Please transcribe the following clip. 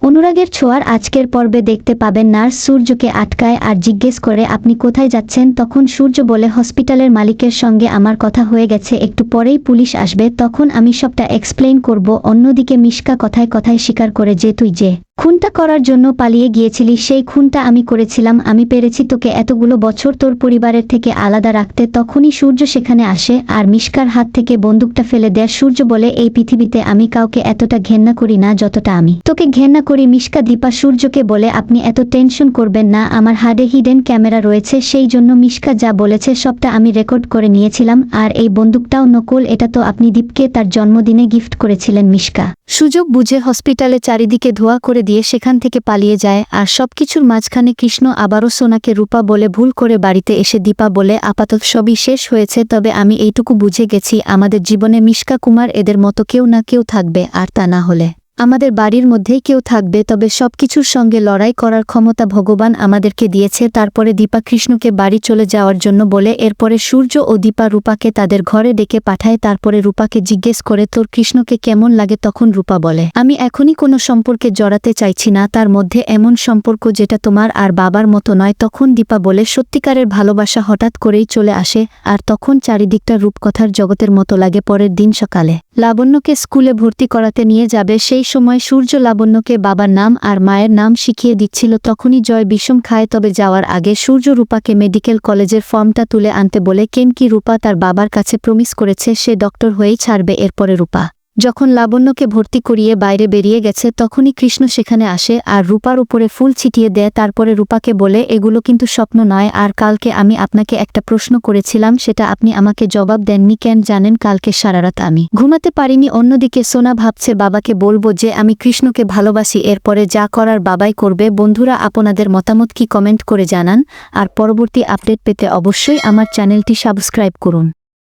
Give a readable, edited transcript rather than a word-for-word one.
অনুরাগের ছোঁয়ার আজকের পর্বে দেখতে পাবেন নার্স সূর্যকে আটকায় আর জিজ্ঞেস করে আপনি কোথায় যাচ্ছেন। তখন সূর্য বলে হসপিটালের মালিকের সঙ্গে আমার কথা হয়ে গেছে, একটু পরেই পুলিশ আসবে, তখন আমি সবটা এক্সপ্লেইন করব। অন্যদিকে মিশকা কথায় কথায় স্বীকার করে যে তুই যে খুনটা করার জন্য পালিয়ে গিয়েছিলি সেই খুনটা আমি করেছিলাম, আমি পেরেছি তোকে এতগুলো বছর তোর পরিবারের থেকে আলাদা রাখতে। তখনই সূর্য সেখানে আসে আর মিশকার হাত থেকে বন্দুকটা ফেলে দেয়। সূর্য বলে এই পৃথিবীতে আমি কাউকে এতটা ঘেন্না করি না যতটা আমি তোকে ঘেন্না করি। মিশকা দীপা সূর্যকে বলে আপনি এত টেনশন করবেন না, আমার হাতে হিডেন ক্যামেরা রয়েছে, সেই জন্য মিশকা যা বলেছে সবটা আমি রেকর্ড করে নিয়েছিলাম। আর এই বন্দুকটাও নকল, এটা তো আপনি দীপকে তার জন্মদিনে গিফট করেছিলেন। মিশকা সুযোগ বুঝে হসপিটালে চারিদিকে ধোয়া করে দিয়ে সেখান থেকে পালিয়ে যায়। আর সবকিছুর মাঝখানে কৃষ্ণ আবারও সোনাকে রূপা বলে ভুল করে বাড়িতে এসে দীপা বলে আপাতত সবই শেষ হয়েছে, তবে আমি এইটুকু বুঝে গেছি আমাদের জীবনে মিশকা কুমার এদের মতো কেউ না কেউ থাকবে, আর তা না হলে আমাদের বাড়ির মধ্যেই কেউ থাকবে। তবে সবকিছুর সঙ্গে লড়াই করার ক্ষমতা ভগবান আমাদেরকে দিয়েছে। তারপরে দীপা কৃষ্ণকে বাড়ি চলে যাওয়ার জন্য বলে। এরপরে সূর্য ও দীপা রূপাকে তাদের ঘরে ডেকে পাঠায়। তারপরে রূপাকে জিজ্ঞেস করে তোর কৃষ্ণকে কেমন লাগে। তখন রূপা বলে আমি এখনই কোনো সম্পর্কে জড়াতে চাইছি না, তার মধ্যে এমন সম্পর্ক যেটা তোমার আর বাবার মতো নয়। তখন দীপা বলে সত্যিকারের ভালোবাসা হঠাৎ করেই চলে আসে, আর তখন চারিদিকটা রূপকথার জগতের মতো লাগে। পরের দিন সকালে লাবণ্যকে স্কুলে ভর্তি করাতে নিয়ে যাবে, সেই সময় সূর্য লাবণ্যকে বাবার নাম আর মায়ের নাম শিখিয়ে দিচ্ছিল। তখনই জয় বিষম খায়। তবে যাওয়ার আগে সূর্য রূপাকে মেডিকেল কলেজের ফর্মটা তুলে আনতে বলে, কেন কি রূপা তার বাবার কাছে প্রমিস করেছে সে ডক্টর হয়েই ছাড়বে। এরপরে রূপা যখন লাবণ্যকে ভর্তি করিয়ে বাইরে বেরিয়ে গেছে তখনই কৃষ্ণ সেখানে আসে আর রূপার উপরে ফুল ছিটিয়ে দেয়। তারপরে রূপাকে বলে এগুলো কিন্তু স্বপ্ন নয়, আর কালকে আমি আপনাকে একটা প্রশ্ন করেছিলাম সেটা আপনি আমাকে জবাব দেননি কেন জানেন? কালকে সারারাত আমি ঘুমাতে পারিনি। অন্যদিকে সোনা ভাবছে বাবাকে বলবো যে আমি কৃষ্ণকে ভালোবাসি, এরপরে যা করার বাবাই করবে। বন্ধুরা আপনাদের মতামত কি কমেন্ট করে জানান, আর পরবর্তী আপডেট পেতে অবশ্যই আমার চ্যানেলটি সাবস্ক্রাইব করুন।